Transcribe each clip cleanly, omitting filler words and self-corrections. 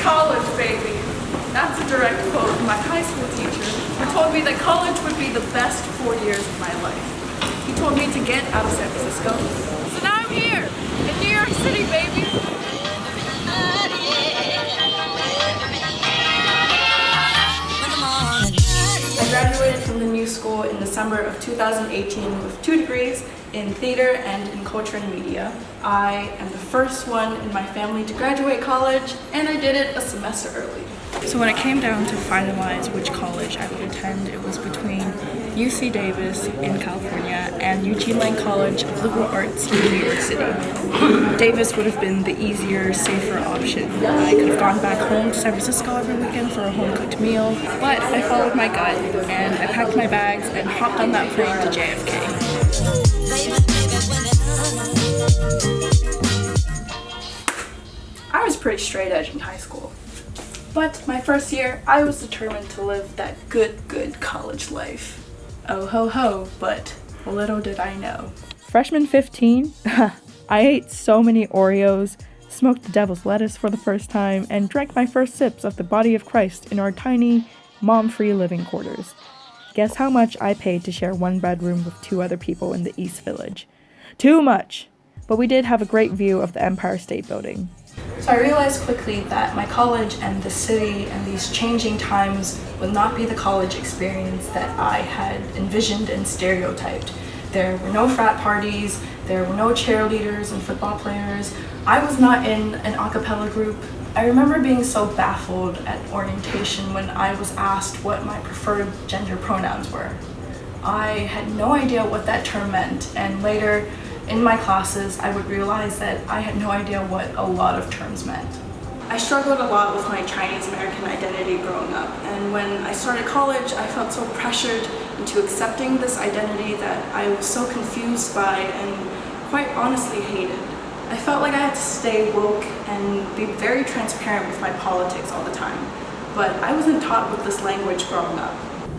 College, baby. That's a direct quote from my high school teacher who told me that college would be the best 4 years of my life. He told me to get out of San Francisco. So now I'm here, in New York City, baby. I graduated from the new school in December of 2018 with 2 degrees in theater and in culture and media. I am the first one in my family to graduate college, and I did it a semester early. So when it came down to finalize which college I would attend, it was between UC Davis in California and Eugene Lang College of Liberal Arts in New York City. Davis would have been the easier, safer option. I could have gone back home to San Francisco every weekend for a home-cooked meal, but I followed my gut and I packed my bags and hopped on that plane to JFK. I was pretty straight edge in high school. But my first year, I was determined to live that good college life. Oh ho ho, but little did I know. Freshman 15? I ate so many Oreos, smoked the devil's lettuce for the first time, and drank my first sips of the body of Christ in our tiny, mom-free living quarters. Guess how much I paid to share one bedroom with 2 other people in the East Village? Too much! But we did have a great view of the Empire State Building. So I realized quickly that my college and the city and these changing times would not be the college experience that I had envisioned and stereotyped. There were no frat parties, there were no cheerleaders and football players. I was not in an a cappella group. I remember being so baffled at orientation when I was asked what my preferred gender pronouns were. I had no idea what that term meant, and later, in my classes, I would realize that I had no idea what a lot of terms meant. I struggled a lot with my Chinese American identity growing up, and when I started college, I felt so pressured into accepting this identity that I was so confused by and quite honestly hated. I felt like I had to stay woke and be very transparent with my politics all the time, but I wasn't taught with this language growing up.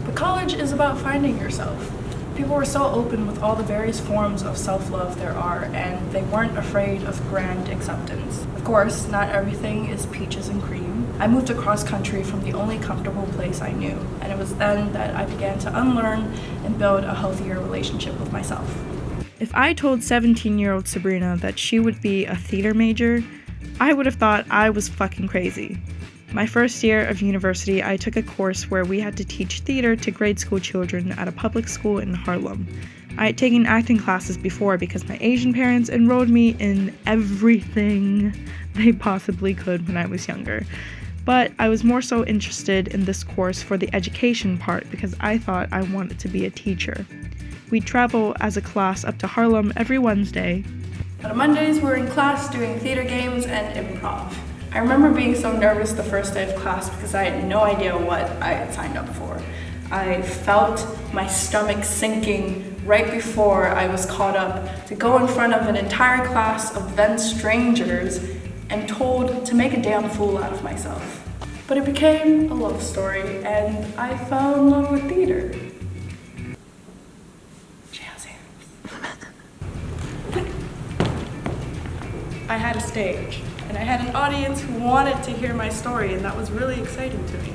But college is about finding yourself. People were so open with all the various forms of self-love there are, and they weren't afraid of grand acceptance. Of course, not everything is peaches and cream. I moved across country from the only comfortable place I knew, and it was then that I began to unlearn and build a healthier relationship with myself. If I told 17-year-old Sabrina that she would be a theater major, I would have thought I was fucking crazy. My first year of university, I took a course where we had to teach theater to grade school children at a public school in Harlem. I had taken acting classes before because my Asian parents enrolled me in everything they possibly could when I was younger. But I was more so interested in this course for the education part because I thought I wanted to be a teacher. We'd travel as a class up to Harlem every Wednesday. On Mondays, we were in class doing theater games and improv. I remember being so nervous the first day of class because I had no idea what I had signed up for. I felt my stomach sinking right before I was caught up to go in front of an entire class of then strangers and told to make a damn fool out of myself. But it became a love story, and I fell in love with theater. Jazz hands. I had a stage. And I had an audience who wanted to hear my story, and that was really exciting to me.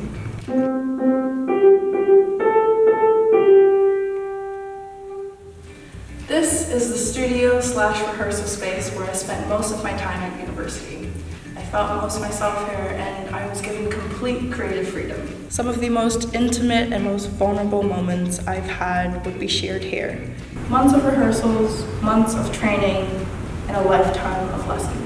This is the studio/rehearsal space where I spent most of my time at university. I felt most myself here, and I was given complete creative freedom. Some of the most intimate and most vulnerable moments I've had would be shared here. Months of rehearsals, months of training, and a lifetime of lessons.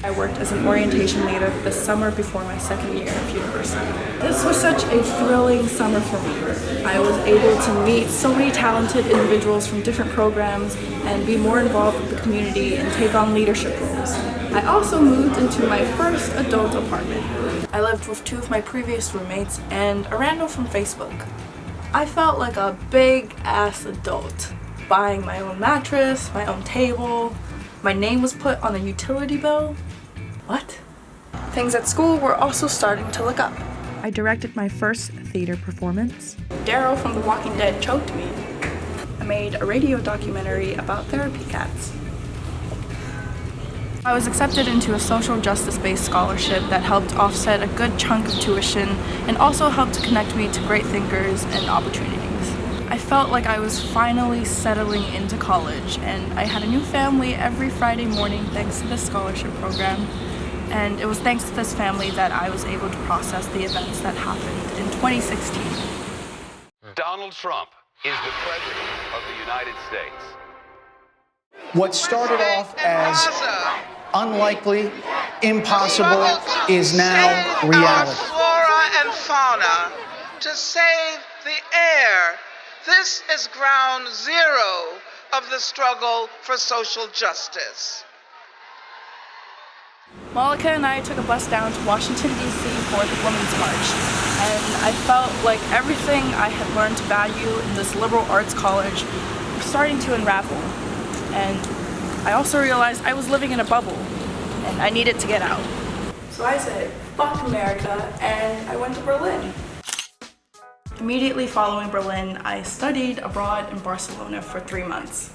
I worked as an orientation leader the summer before my second year of university. This was such a thrilling summer for me. I was able to meet so many talented individuals from different programs and be more involved with the community and take on leadership roles. I also moved into my first adult apartment. I lived with 2 of my previous roommates and a rando from Facebook. I felt like a big-ass adult, buying my own mattress, my own table. My name was put on the utility bill. What? Things at school were also starting to look up. I directed my first theater performance. Daryl from The Walking Dead choked me. I made a radio documentary about therapy cats. I was accepted into a social justice-based scholarship that helped offset a good chunk of tuition and also helped to connect me to great thinkers and opportunities. I felt like I was finally settling into college, and I had a new family every Friday morning thanks to this scholarship program. And it was thanks to this family that I was able to process the events that happened in 2016. Donald Trump is the President of the United States. What started off as unlikely, impossible, is now reality. Flora and fauna to save the air. This is ground zero of the struggle for social justice. Malika and I took a bus down to Washington, D.C. for the Women's March, and I felt like everything I had learned to value in this liberal arts college was starting to unravel. And I also realized I was living in a bubble, and I needed to get out. So I said, fuck America, and I went to Berlin. Immediately following Berlin, I studied abroad in Barcelona for 3 months.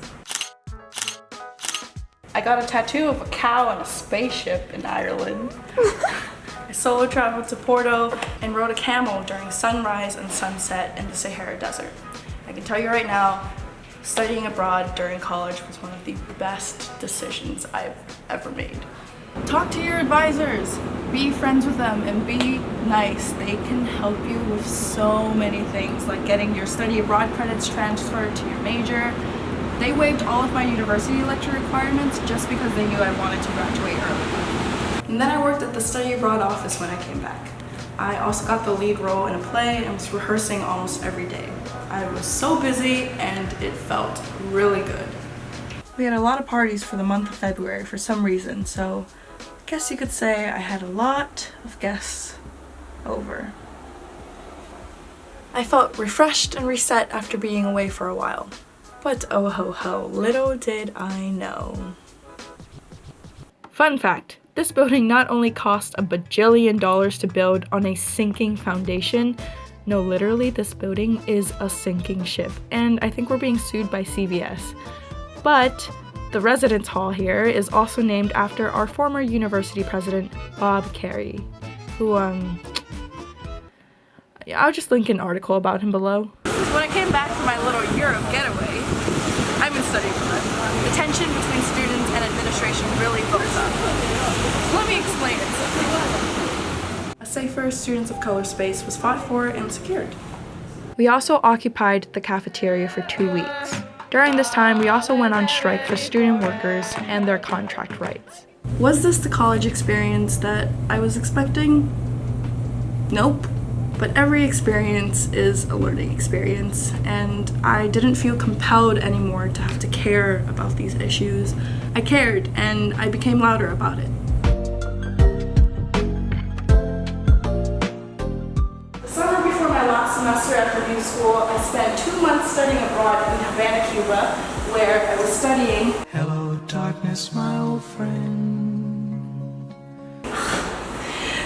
I got a tattoo of a cow and a spaceship in Ireland. I solo traveled to Porto and rode a camel during sunrise and sunset in the Sahara Desert. I can tell you right now, studying abroad during college was one of the best decisions I've ever made. Talk to your advisors, be friends with them, and be nice. They can help you with so many things, like getting your study abroad credits transferred to your major. They waived all of my university lecture requirements just because they knew I wanted to graduate early. And then I worked at the study abroad office when I came back. I also got the lead role in a play and was rehearsing almost every day. I was so busy and it felt really good. We had a lot of parties for the month of February for some reason, so I guess you could say I had a lot of guests over. I felt refreshed and reset after being away for a while. But oh ho ho, little did I know. Fun fact, this building not only cost $1 bajillion to build on a sinking foundation, no, literally this building is a sinking ship, and I think we're being sued by CVS. But the residence hall here is also named after our former university president, Bob Carey, who, I'll just link an article about him below. When I came back from my little Europe getaway, I've been studying abroad. The tension between students and administration really built up. Let me explain it. A safer students of color space was fought for and secured. We also occupied the cafeteria for 2 weeks. During this time, we also went on strike for student workers and their contract rights. Was this the college experience that I was expecting? Nope. But every experience is a learning experience, and I didn't feel compelled anymore to have to care about these issues. I cared, and I became louder about it. The summer before my last semester at Purdue School, I spent 2 months studying abroad in Havana, Cuba, where I was studying Hello, darkness, my old friend.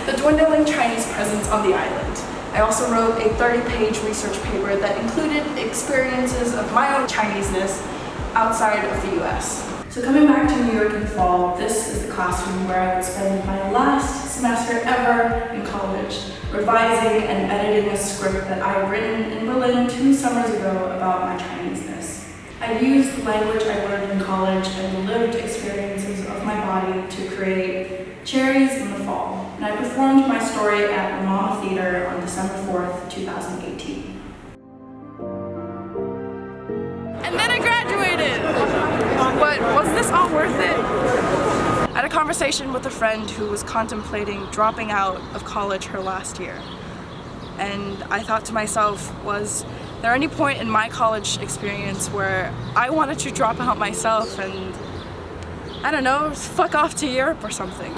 the dwindling Chinese presence on the island. I also wrote a 30-page research paper that included experiences of my own Chineseness outside of the US. So coming back to New York in fall, this is the classroom where I would spend my last semester ever in college, revising and editing a script that I had written in Berlin 2 summers ago about my Chineseness. I used the language I learned in college and the lived experiences of my body to create Cherries in the Fall. And I performed my story at the Mama Theater on December 4th, 2018. And then I graduated! But was this all worth it? I had a conversation with a friend who was contemplating dropping out of college her last year. And I thought to myself, was there any point in my college experience where I wanted to drop out myself and, I don't know, fuck off to Europe or something?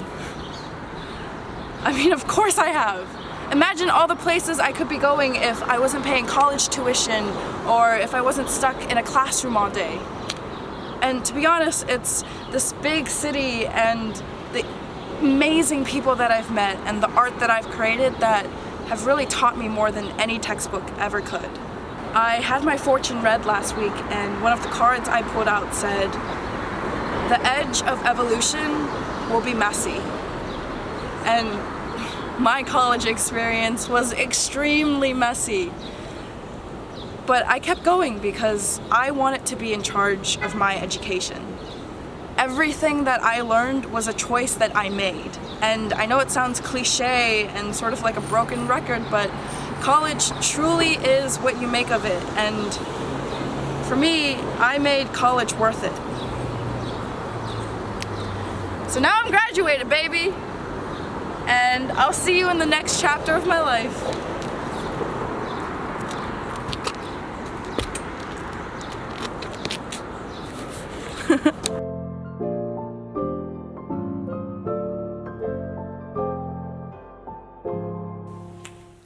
I mean, of course I have. Imagine all the places I could be going if I wasn't paying college tuition or if I wasn't stuck in a classroom all day. And to be honest, it's this big city and the amazing people that I've met and the art that I've created that have really taught me more than any textbook ever could. I had my fortune read last week, and one of the cards I pulled out said, "The edge of evolution will be messy." And my college experience was extremely messy. But I kept going because I wanted to be in charge of my education. Everything that I learned was a choice that I made. And I know it sounds cliche and sort of like a broken record, but college truly is what you make of it. And for me, I made college worth it. So now I'm graduated, baby. And I'll see you in the next chapter of my life.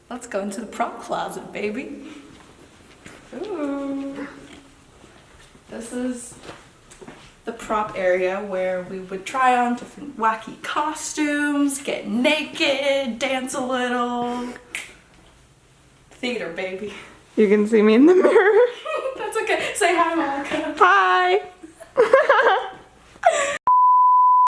Let's go into the prop closet, baby. Ooh. This is the prop area where we would try on different wacky costumes, get naked, dance a little. Theater, baby. You can see me in the mirror. That's okay. Say hi, Monica. Hi.